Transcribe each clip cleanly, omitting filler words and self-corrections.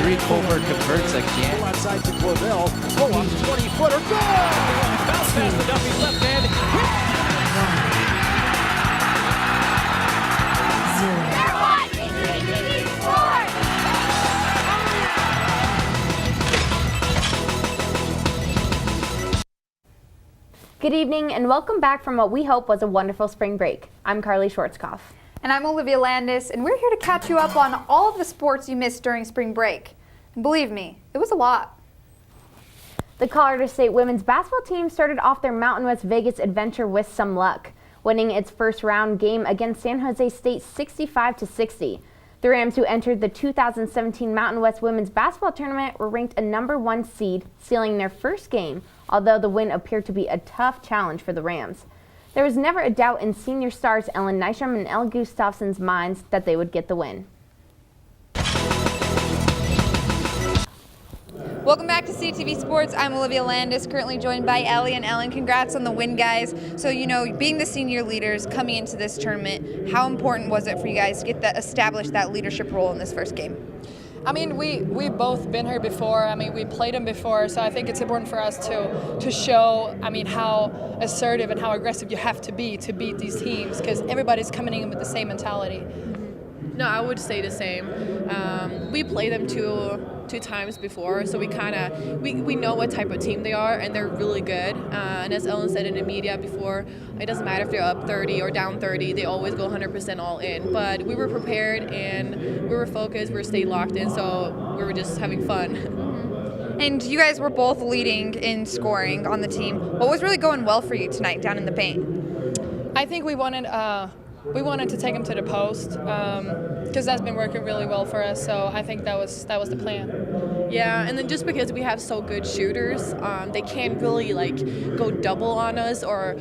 3. Colbert converts again. Outside to Cordell. Oh, on 20-footer. Goal! Bounce past the Duffy's left hand. You're watching CTV Sports! Good evening and welcome back from what we hope was a wonderful spring break. I'm Karlee Schwartzkopf. And I'm Olivia Landis, and we're here to catch you up on all of the sports you missed during spring break. And believe me, it was a lot. The Colorado State women's basketball team started off their Mountain West Vegas adventure with some luck, winning its first round game against San Jose State 65-60. The Rams, who entered the 2017 Mountain West Women's Basketball Tournament, were ranked a #1 seed, sealing their first game, although the win appeared to be a tough challenge for the Rams. There was never a doubt in senior stars Ellen Nystrom and Elle Gustafsson's minds that they would get the win. Welcome back to CTV Sports. I'm Olivia Landis, currently joined by Ellie and Ellen. Congrats on the win, guys. So, being the senior leaders coming into this tournament, how important was it for you guys to establish that leadership role in this first game? I mean, we've both been here before. I mean, we played them before, so I think it's important for us to show, how assertive and how aggressive you have to be to beat these teams, because everybody's coming in with the same mentality. No, I would say the same. We played them two times before, so we know what type of team they are, and they're really good. And as Ellen said in the media before, it doesn't matter if they're up 30 or down 30, they always go 100% all in. But we were prepared and we were focused, we stayed locked in, so we were just having fun. And you guys were both leading in scoring on the team. What was really going well for you tonight down in the paint? I think we wanted to take them to the post because that's been working really well for us. So I think that was the plan. Yeah, and then just because we have so good shooters, they can't really go double on us or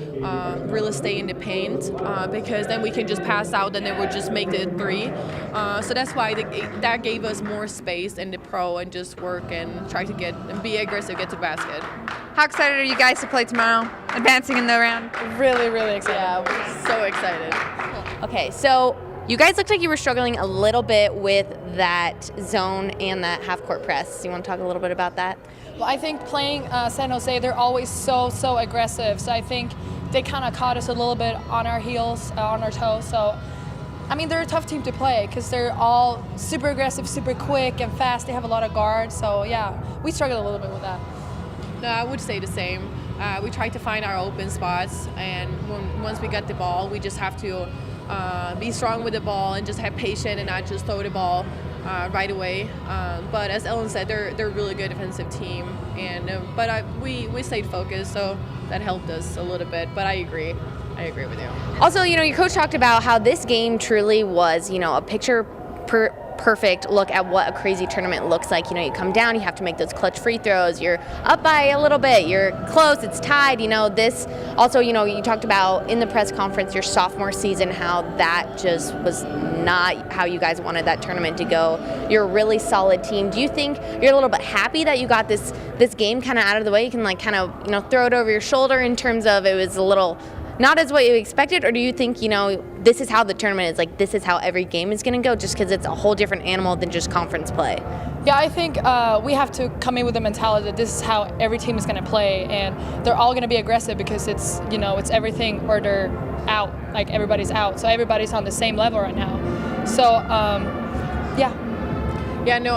really stay in the paint because then we can just pass out and then we'll just make the 3. So that's why that gave us more space in the pro and just work and try to be aggressive, get to the basket. How excited are you guys to play tomorrow, advancing in the round? Really, really excited. Yeah, we're so excited. Okay, so you guys looked like you were struggling a little bit with that zone and that half-court press. You want to talk a little bit about that? Well, I think playing San Jose, they're always so aggressive. So I think they kind of caught us a little bit on our heels, on our toes. So, they're a tough team to play because they're all super aggressive, super quick and fast. They have a lot of guards. So, yeah, we struggled a little bit with that. No, I would say the same. We tried to find our open spots, and once we got the ball, we just have to be strong with the ball and just have patience and not just throw the ball right away. But as Ellen said, they're a really good defensive team, and we stayed focused, so that helped us a little bit. But I agree with you. Also, your coach talked about how this game truly was, a picture perfect look at what a crazy tournament looks like. You come down, you have to make those clutch free throws, you're up by a little bit, you're close, it's tied. This also, you talked about in the press conference your sophomore season, how that just was not how you guys wanted that tournament to go. You're a really solid team. Do you think you're a little bit happy that you got this game kind of out of the way? You can throw it over your shoulder in terms of it was a little not as what you expected, or do you think, this is how the tournament is, this is how every game is going to go, just because it's a whole different animal than just conference play? Yeah, I think we have to come in with the mentality that this is how every team is going to play, and they're all going to be aggressive because it's, it's everything or they're out, everybody's out. So everybody's on the same level right now. So, yeah. Yeah, no,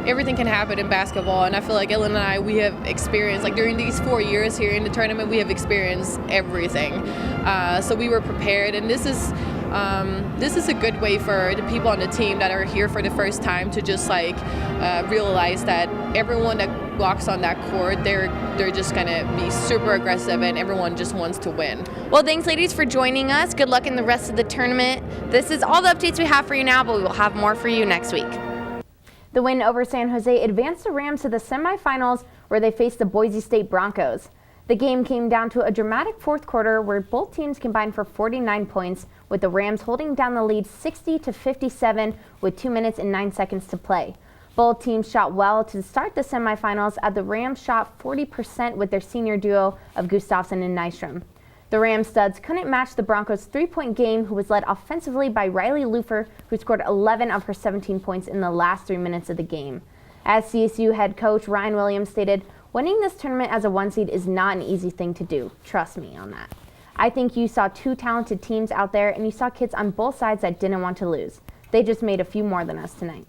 everything can happen in basketball, and I feel like Ellen and I, we have experienced, during these 4 years here in the tournament, we have experienced everything. So we were prepared, and this is a good way for the people on the team that are here for the first time to just realize that everyone that walks on that court, they're just gonna be super aggressive, and everyone just wants to win. Well, thanks, ladies, for joining us. Good luck in the rest of the tournament. This is all the updates we have for you now, but we will have more for you next week. The win over San Jose advanced the Rams to the semifinals, where they faced the Boise State Broncos. The game came down to a dramatic fourth quarter where both teams combined for 49 points, with the Rams holding down the lead 60-57 with 2 minutes and 9 seconds to play. Both teams shot well to start the semifinals, as the Rams shot 40% with their senior duo of Gustafsson and Nystrom. The Rams studs couldn't match the Broncos' three-point game, who was led offensively by Riley Lufer, who scored 11 of her 17 points in the last 3 minutes of the game. As CSU head coach Ryan Williams stated, winning this tournament as a 1 seed is not an easy thing to do. Trust me on that. I think you saw 2 talented teams out there, and you saw kids on both sides that didn't want to lose. They just made a few more than us tonight.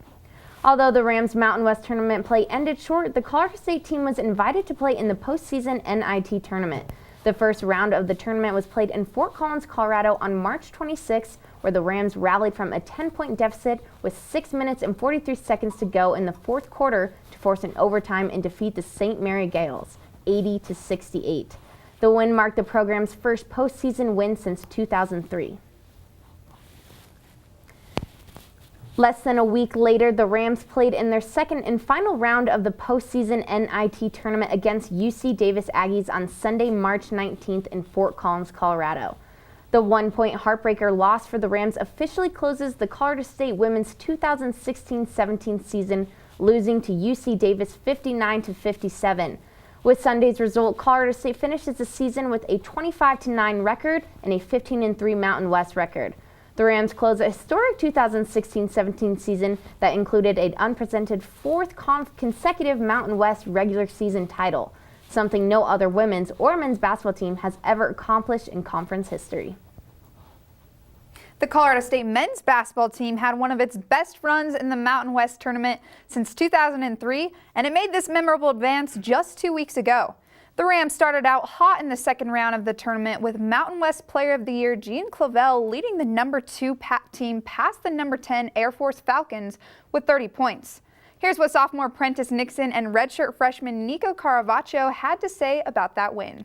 Although the Rams Mountain West tournament play ended short, the Colorado State team was invited to play in the postseason NIT tournament. The first round of the tournament was played in Fort Collins, Colorado on March 26, where the Rams rallied from a 10-point deficit with 6 minutes and 43 seconds to go in the fourth quarter to force an overtime and defeat the St. Mary Gales, 80-68. The win marked the program's first postseason win since 2003. Less than a week later, the Rams played in their second and final round of the postseason NIT tournament against UC Davis Aggies on Sunday, March 19th in Fort Collins, Colorado. The 1-point heartbreaker loss for the Rams officially closes the Colorado State women's 2016-17 season, losing to UC Davis 59-57. With Sunday's result, Colorado State finishes the season with a 25-9 record and a 15-3 Mountain West record. The Rams close a historic 2016-17 season that included an unprecedented fourth consecutive Mountain West regular season title, something no other women's or men's basketball team has ever accomplished in conference history. The Colorado State men's basketball team had one of its best runs in the Mountain West tournament since 2003, and it made this memorable advance just 2 weeks ago. The Rams started out hot in the second round of the tournament with Mountain West Player of the Year Jean Clavel leading the number 2 team past the number 10 Air Force Falcons with 30 points. Here's what sophomore Prentice Nixon and redshirt freshman Nico Caravaggio had to say about that win.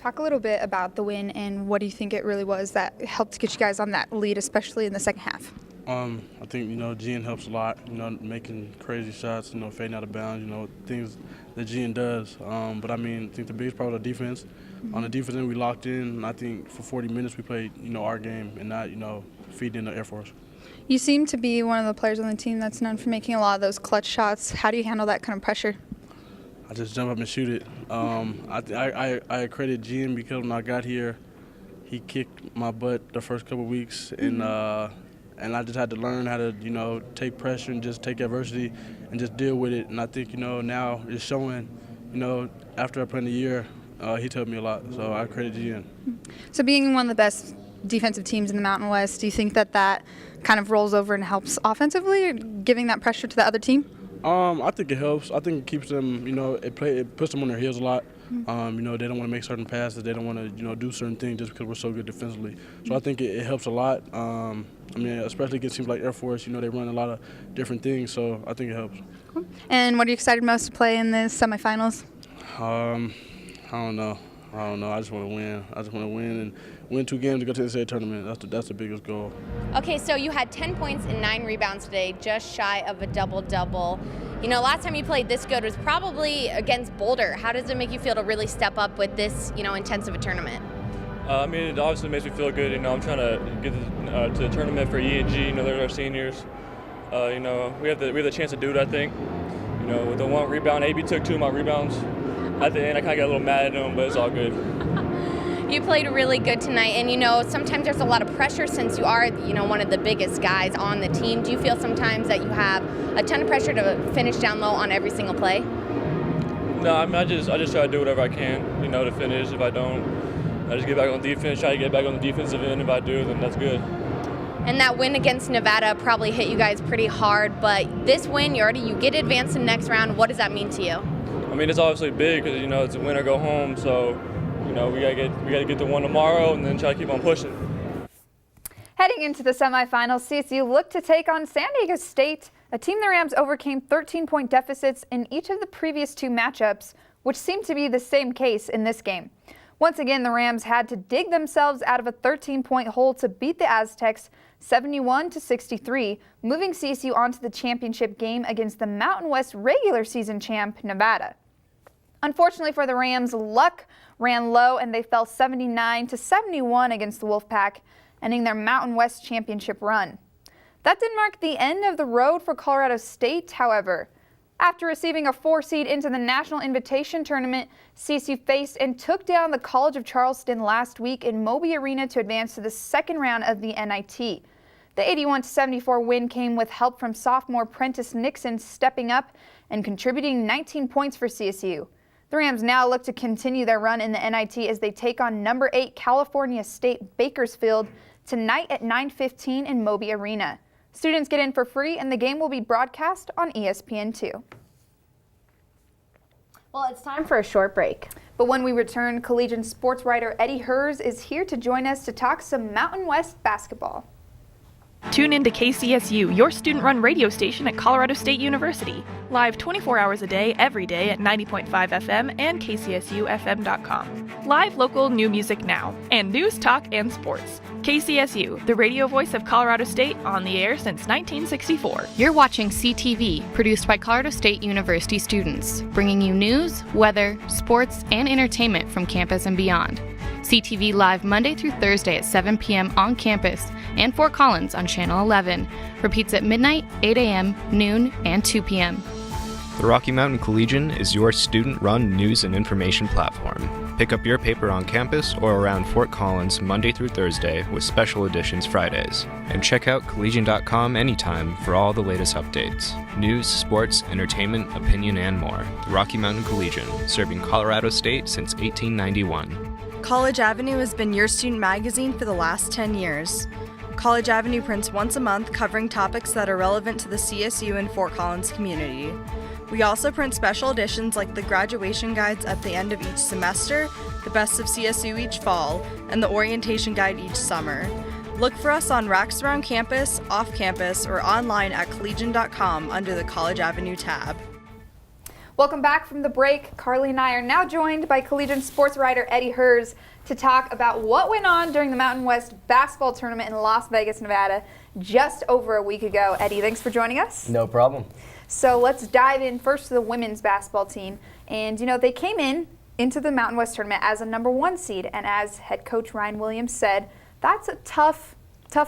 Talk a little bit about the win and what do you think it really was that helped get you guys on that lead, especially in the second half? I think, Gian helps a lot, making crazy shots, fading out of bounds, things that Gian does. But I think the biggest part of the defense, on the defense end, we locked in. I think for 40 minutes we played, our game and not, feeding the Air Force. You seem to be one of the players on the team that's known for making a lot of those clutch shots. How do you handle that kind of pressure? I just jump up and shoot it. I credit Gian because when I got here, he kicked my butt the first couple of weeks, and I just had to learn how to, take pressure and just take adversity and just deal with it. And I think, now it's showing, after I played a year, he taught me a lot. So I credit Gian. So being one of the best defensive teams in the Mountain West, do you think that kind of rolls over and helps offensively, giving that pressure to the other team? I think it helps. I think it keeps them, it puts them on their heels a lot. They don't want to make certain passes. They don't want to, do certain things just because we're so good defensively. So I think it helps a lot. Especially against teams like Air Force, they run a lot of different things. So I think it helps. Cool. And what are you excited most to play in the semifinals? I don't know. I just want to win. I just want to win and win 2 games to go to the state tournament. That's the biggest goal. Okay, so you had 10 points and 9 rebounds today, just shy of a double-double. Last time you played this good was probably against Boulder. How does it make you feel to really step up with this, intense of a tournament? It obviously makes me feel good. I'm trying to get to the tournament for E&G. They're our seniors. We have the chance to do it, I think. With the 1 rebound, AB took 2 of my rebounds. At the end, I kind of got a little mad at him, but it's all good. You played really good tonight, and sometimes there's a lot of pressure since you are, one of the biggest guys on the team. Do you feel sometimes that you have a ton of pressure to finish down low on every single play? No, I just try to do whatever I can, to finish. If I don't, I just get back on defense, try to get back on the defensive end. If I do, then that's good. And that win against Nevada probably hit you guys pretty hard, but this win, you get advanced in the next round. What does that mean to you? It's obviously big because, it's a win or go home, so we gotta get the one tomorrow and then try to keep on pushing. Heading into the semifinals, CSU looked to take on San Diego State, a team the Rams overcame 13-point deficits in each of the previous 2 matchups, which seemed to be the same case in this game. Once again, the Rams had to dig themselves out of a 13-point hole to beat the Aztecs 71-63, moving CSU onto the championship game against the Mountain West regular season champ, Nevada. Unfortunately for the Rams, luck ran low and they fell 79-71 against the Wolfpack, ending their Mountain West championship run. That didn't mark the end of the road for Colorado State, however. After receiving a 4 seed into the National Invitation Tournament, CSU faced and took down the College of Charleston last week in Moby Arena to advance to the second round of the NIT. The 81-74 win came with help from sophomore Prentice Nixon stepping up and contributing 19 points for CSU. The Rams now look to continue their run in the NIT as they take on number 8 California State Bakersfield tonight at 9:15 in Moby Arena. Students get in for free and the game will be broadcast on ESPN2. Well, it's time for a short break. But when we return, Collegian sports writer Eddie Hers is here to join us to talk some Mountain West basketball. Tune in to KCSU, your student-run radio station at Colorado State University. Live 24 hours a day, every day at 90.5 FM and KCSUFM.com. Live local new music now, and news, talk, and sports. KCSU, the radio voice of Colorado State, on the air since 1964. You're watching CTV, produced by Colorado State University students, bringing you news, weather, sports, and entertainment from campus and beyond. CTV live Monday through Thursday at 7 p.m. on campus and Fort Collins on Channel 11. Repeats at midnight, 8 a.m., noon, and 2 p.m. The Rocky Mountain Collegian is your student-run news and information platform. Pick up your paper on campus or around Fort Collins Monday through Thursday with special editions Fridays. And check out Collegian.com anytime for all the latest updates. News, sports, entertainment, opinion, and more. The Rocky Mountain Collegian, serving Colorado State since 1891. College Avenue has been your student magazine for the last 10 years. College Avenue prints once a month covering topics that are relevant to the CSU and Fort Collins community. We also print special editions like the graduation guides at the end of each semester, the best of CSU each fall, and the orientation guide each summer. Look for us on racks around campus, off campus, or online at collegian.com under the College Avenue tab. Welcome back from the break. Karlee and I are now joined by Collegian sports writer Eddie Hers to talk about what went on during the Mountain West basketball tournament in Las Vegas, Nevada, just over a week ago. Eddie, thanks for joining us. No problem. So let's dive in first to the women's basketball team. And, you know, they came into the Mountain West tournament as a number 1 seed. And as head coach Ryan Williams said, that's a tough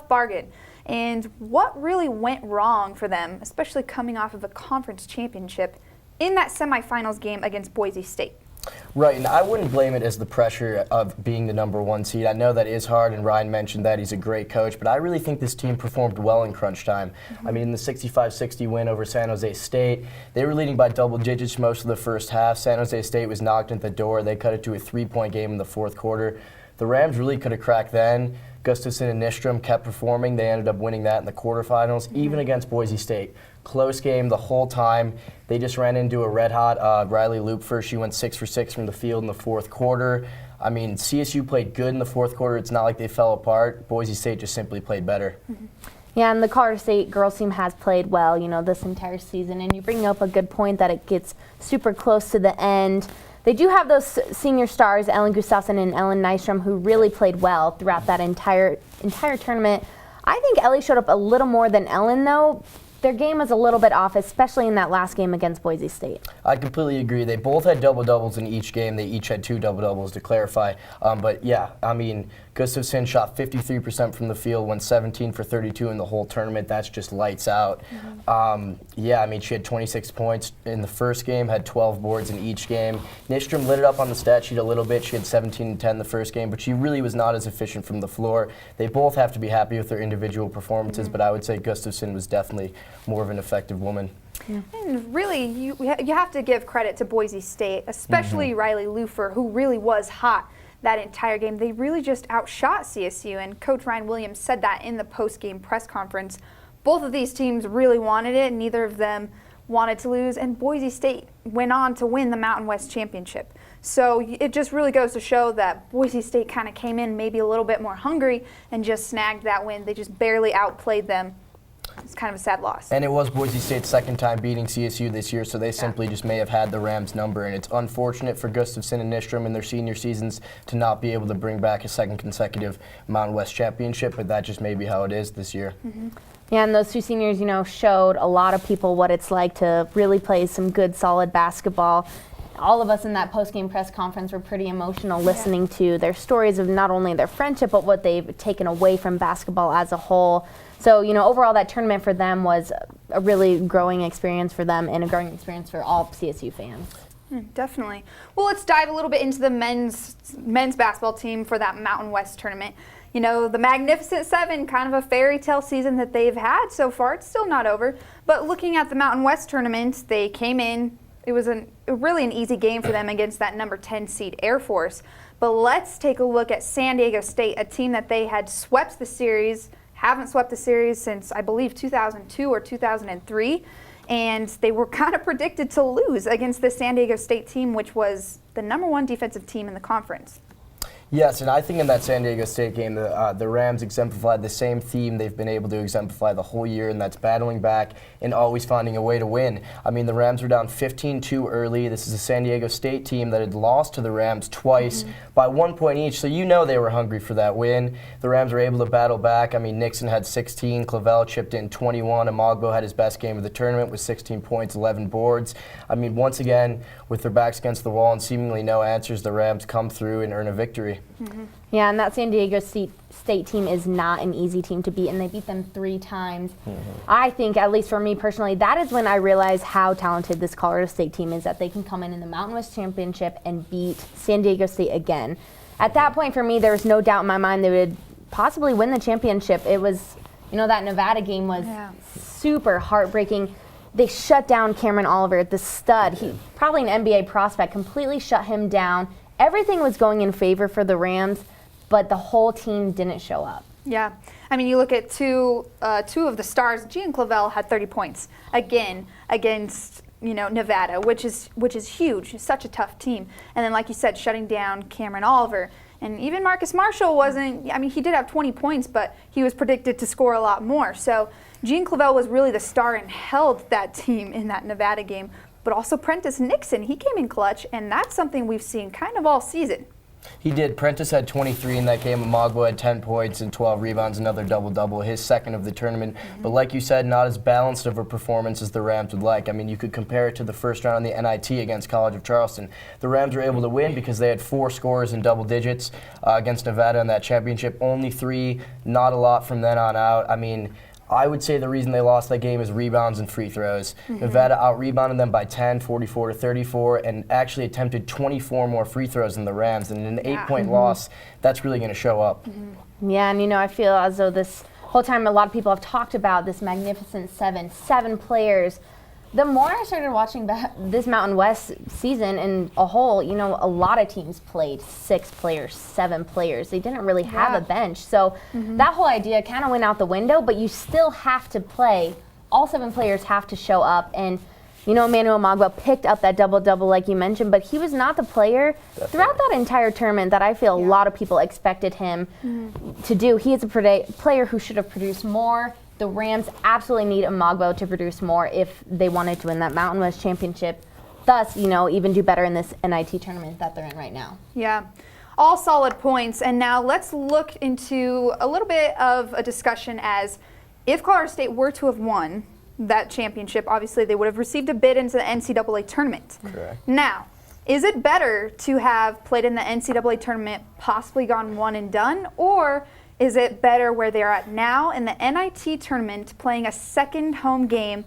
bargain. And what really went wrong for them, especially coming off of a conference championship, in that semifinals game against Boise State? Right, and I wouldn't blame it as the pressure of being the number 1 seed. I know that is hard, and Ryan mentioned that he's a great coach, but I really think this team performed well in crunch time. I mean, in the 65-60 win over San Jose State, they were leading by double digits most of the first half. San Jose State was knocked at the door. They cut it to a 3-point game in the fourth quarter. The Rams really could have cracked then. Gustafson and Nystrom kept performing. They ended up winning that in the quarterfinals, even against Boise State. Close game the whole time. They just ran into a red-hot Riley Lupfer. She went 6 for 6 from the field in the fourth quarter. I mean, CSU played good in the fourth quarter. It's not like they fell apart. Boise State just simply played better. Yeah, and the Colorado State girls team has played well, you know, this entire season. And you bring up a good point that it gets super close to the end. They do have those senior stars, Ellen Gustafson and Ellen Nystrom, who really played well throughout that entire tournament. I think Ellie showed up a little more than Ellen, though. Their game was a little bit off, especially in that last game against Boise State. I completely agree. They both had double-doubles in each game. They each had 2 double-doubles, to clarify. But, yeah, I mean, Gustafson shot 53% from the field, went 17 for 32 in the whole tournament. That's just lights out. Yeah, I mean, she had 26 points in the first game, had 12 boards in each game. Nystrom lit it up on the stat sheet a little bit. She had 17 and 10 the first game, but she really was not as efficient from the floor. They both have to be happy with their individual performances, but I would say Gustafson was definitely more of an effective woman. And really, you have to give credit to Boise State, especially Riley Lupfer, who really was hot that entire game. They really just outshot CSU, and Coach Ryan Williams said that in the post-game press conference. Both of these teams really wanted it, and neither of them wanted to lose, and Boise State went on to win the Mountain West Championship. So it just really goes to show that Boise State kind of came in maybe a little bit more hungry and just snagged that win. They just barely outplayed them. It's kind of a sad loss. And it was Boise State's second time beating CSU this year, so they simply just may have had the Rams' number. And it's unfortunate for Gustafson and Nystrom in their senior seasons to not be able to bring back a second consecutive Mountain West championship, but that just may be how it is this year. Yeah, and those 2 seniors, you know, showed a lot of people what it's like to really play some good, solid basketball. All of us in that post-game press conference were pretty emotional listening to their stories of not only their friendship, but what they've taken away from basketball as a whole. So, you know, overall that tournament for them was a really growing experience for them and a growing experience for all CSU fans. Definitely. Well, let's dive a little bit into the men's basketball team for that Mountain West tournament. You know, the Magnificent Seven, kind of a fairy tale season that they've had so far. It's still not over. But looking at the Mountain West tournament, they came in. It was really an easy game for them against that number 10 seed Air Force. But let's take a look at San Diego State, a team that they had swept the series, haven't swept the series since, I believe, 2002 or 2003. And they were kind of predicted to lose against the San Diego State team, which was the number 1 defensive team in the conference. Yes, and I think in that San Diego State game, the Rams exemplified the same theme they've been able to exemplify the whole year, and that's battling back and always finding a way to win. I mean, the Rams were down 15-2 early. This is a San Diego State team that had lost to the Rams twice by 1 point each, so you know they were hungry for that win. The Rams were able to battle back. I mean, Nixon had 16, Clavel chipped in 21, and Mogbo had his best game of the tournament with 16 points, 11 boards. I mean, once again, with their backs against the wall and seemingly no answers, the Rams come through and earn a victory. Yeah, and that San Diego State team is not an easy team to beat, and they beat them 3 times. I think, at least for me personally, that is when I realized how talented this Colorado State team is, that they can come in the Mountain West Championship and beat San Diego State again. At that point, for me, there was no doubt in my mind they would possibly win the championship. It was, you know, that Nevada game was super heartbreaking. They shut down Cameron Oliver, the stud. He probably an NBA prospect, completely shut him down. Everything was going in favor for the Rams, but the whole team didn't show up. Yeah. I mean, you look at two of the stars. Gian Clavel had 30 points again against, you know, Nevada, which is huge. It's such a tough team. And then, like you said, shutting down Cameron Oliver. And even Marcus Marshall wasn't, I mean, he did have 20 points, but he was predicted to score a lot more. So Gian Clavel was really the star and held that team in that Nevada game. But also Prentice Nixon, he came in clutch, and that's something we've seen kind of all season. He did. Prentice had 23 in that game. Mogbo had 10 points and 12 rebounds, another double-double, his second of the tournament. But like you said, not as balanced of a performance as the Rams would like. I mean, you could compare it to the first round in the NIT against College of Charleston. The Rams were able to win because they had 4 scorers in double digits against Nevada in that championship. Only 3, not a lot from then on out. I mean, I would say the reason they lost that game is rebounds and free throws. Nevada out-rebounded them by 10, 44-34, and actually attempted 24 more free throws than the Rams. And in an 8-point loss, that's really going to show up. Yeah, and you know, I feel as though this whole time a lot of people have talked about this Magnificent Seven players. The more I started watching this Mountain West season in a whole, you know, a lot of teams played 6 players, 7 players. They didn't really have a bench. So that whole idea kind of went out the window, but you still have to play. All 7 players have to show up. And, you know, Emmanuel Mogbo picked up that double-double like you mentioned, but he was not the player throughout that entire tournament that I feel a lot of people expected him to do. He is a player who should have produced more. The Rams absolutely need a Mogbo to produce more if they wanted to win that Mountain West Championship. Thus, you know, even do better in this NIT tournament that they're in right now. Yeah, all solid points. And now let's look into a little bit of a discussion as if Colorado State were to have won that championship, obviously they would have received a bid into the NCAA tournament. Correct. Now, is it better to have played in the NCAA tournament, possibly gone one and done, or is it better where they're at now in the NIT tournament, playing a second home game,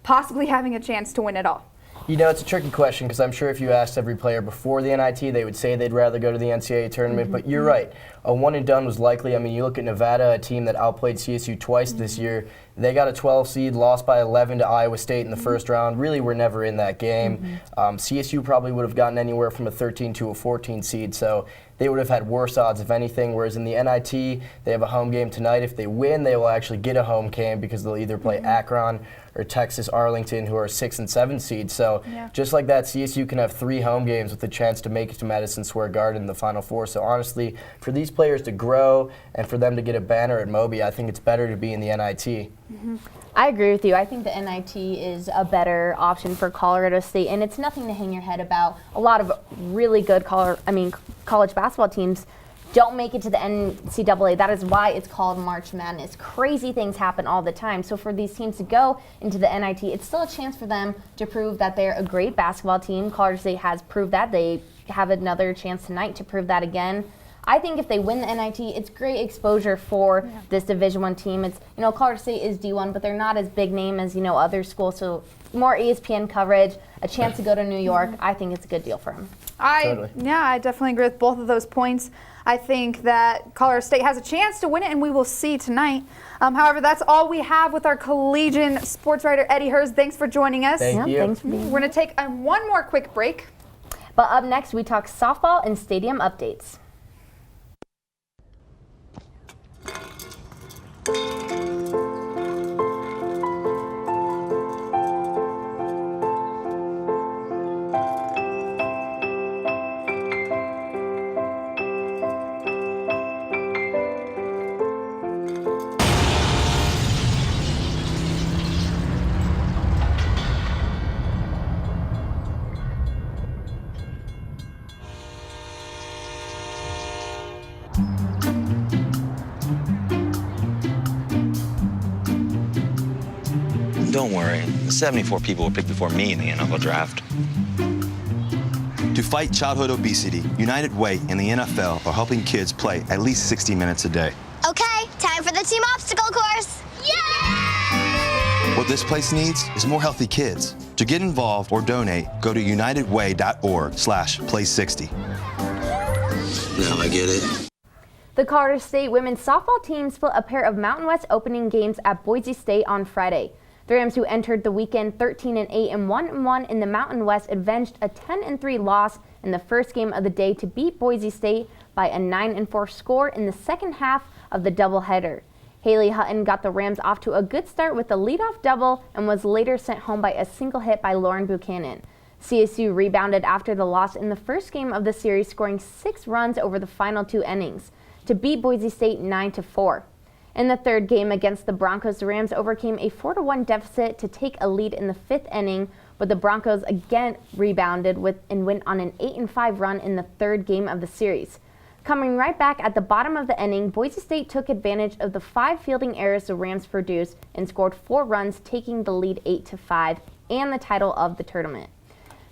possibly having a chance to win it all? You know, it's a tricky question because I'm sure if you asked every player before the NIT, they would say they'd rather go to the NCAA tournament. But you're right. A one and done was likely. I mean, you look at Nevada, a team that outplayed CSU twice this year. They got a 12 seed, lost by 11 to Iowa State in the first round. Really were never in that game. CSU probably would have gotten anywhere from a 13 to a 14 seed. So they would have had worse odds, if anything, whereas in the NIT, they have a home game tonight. If they win, they will actually get a home game because they'll either play Akron or Texas Arlington, who are 6 and 7 seeds. So just like that, CSU can have 3 home games with the chance to make it to Madison Square Garden in the Final Four. So honestly, for these players to grow and for them to get a banner at Moby, I think it's better to be in the NIT. I agree with you. I think the NIT is a better option for Colorado State, and it's nothing to hang your head about. A lot of really good college basketball teams don't make it to the NCAA. That is why it's called March Madness. Crazy things happen all the time. So for these teams to go into the NIT, it's still a chance for them to prove that they're a great basketball team. Colorado State has proved that. They have another chance tonight to prove that again. I think if they win the NIT, it's great exposure for this Division I team. It's, Colorado State is D1, but they're not as big name as, other schools. So more ESPN coverage, a chance to go to New York. I think it's a good deal for them. I definitely agree with both of those points. I think that Colorado State has a chance to win it, and we will see tonight. However, that's all we have with our Collegian sports writer, Eddie Hurst. Thanks for joining us. Thank you. Thanks for being here. We're going to take one more quick break. But up next, we talk softball and stadium updates. Don't worry, 74 people were picked before me in the NFL draft. To fight childhood obesity, United Way and the NFL are helping kids play at least 60 minutes a day. Okay, time for the team obstacle course. Yay! What this place needs is more healthy kids. To get involved or donate, go to unitedway.org/play60. Now I get it. The Colorado State women's softball team split a pair of Mountain West opening games at Boise State on Friday. The Rams, who entered the weekend 13-8 and 1-1 in the Mountain West, avenged a 10-3 loss in the first game of the day to beat Boise State by a 9-4 score in the second half of the doubleheader. Haley Hutton got the Rams off to a good start with a leadoff double and was later sent home by a single hit by Lauren Buchanan. CSU rebounded after the loss in the first game of the series, scoring 6 runs over the final 2 innings to beat Boise State 9-4. In the third game against the Broncos, the Rams overcame a 4-1 deficit to take a lead in the 5th inning, but the Broncos again rebounded and went on an 8-5 run in the third game of the series. Coming right back at the bottom of the inning, Boise State took advantage of the 5 fielding errors the Rams produced and scored 4 runs, taking the lead 8-5 and the title of the tournament.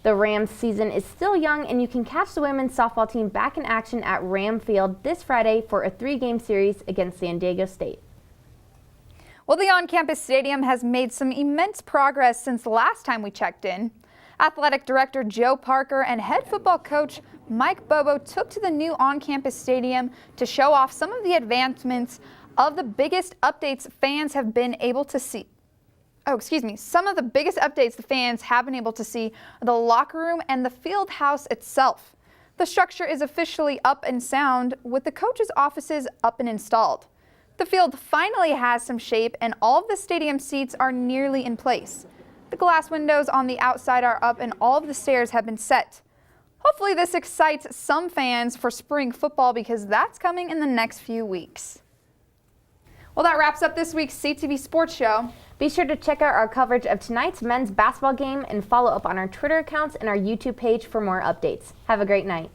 The Rams season is still young, and you can catch the women's softball team back in action at Ram Field this Friday for a 3-game series against San Diego State. Well, the on-campus stadium has made some immense progress since the last time we checked in. Athletic Director Joe Parker and head football coach Mike Bobo took to the new on-campus stadium to show off some of the advancements of the biggest updates fans have been able to see. Some of the biggest updates the fans have been able to see are the locker room and the field house itself. The structure is officially up and sound, with the coaches' offices up and installed. The field finally has some shape, and all of the stadium seats are nearly in place. The glass windows on the outside are up, and all of the stairs have been set. Hopefully this excites some fans for spring football, because that's coming in the next few weeks. Well, that wraps up this week's CTV Sports Show. Be sure to check out our coverage of tonight's men's basketball game and follow up on our Twitter accounts and our YouTube page for more updates. Have a great night.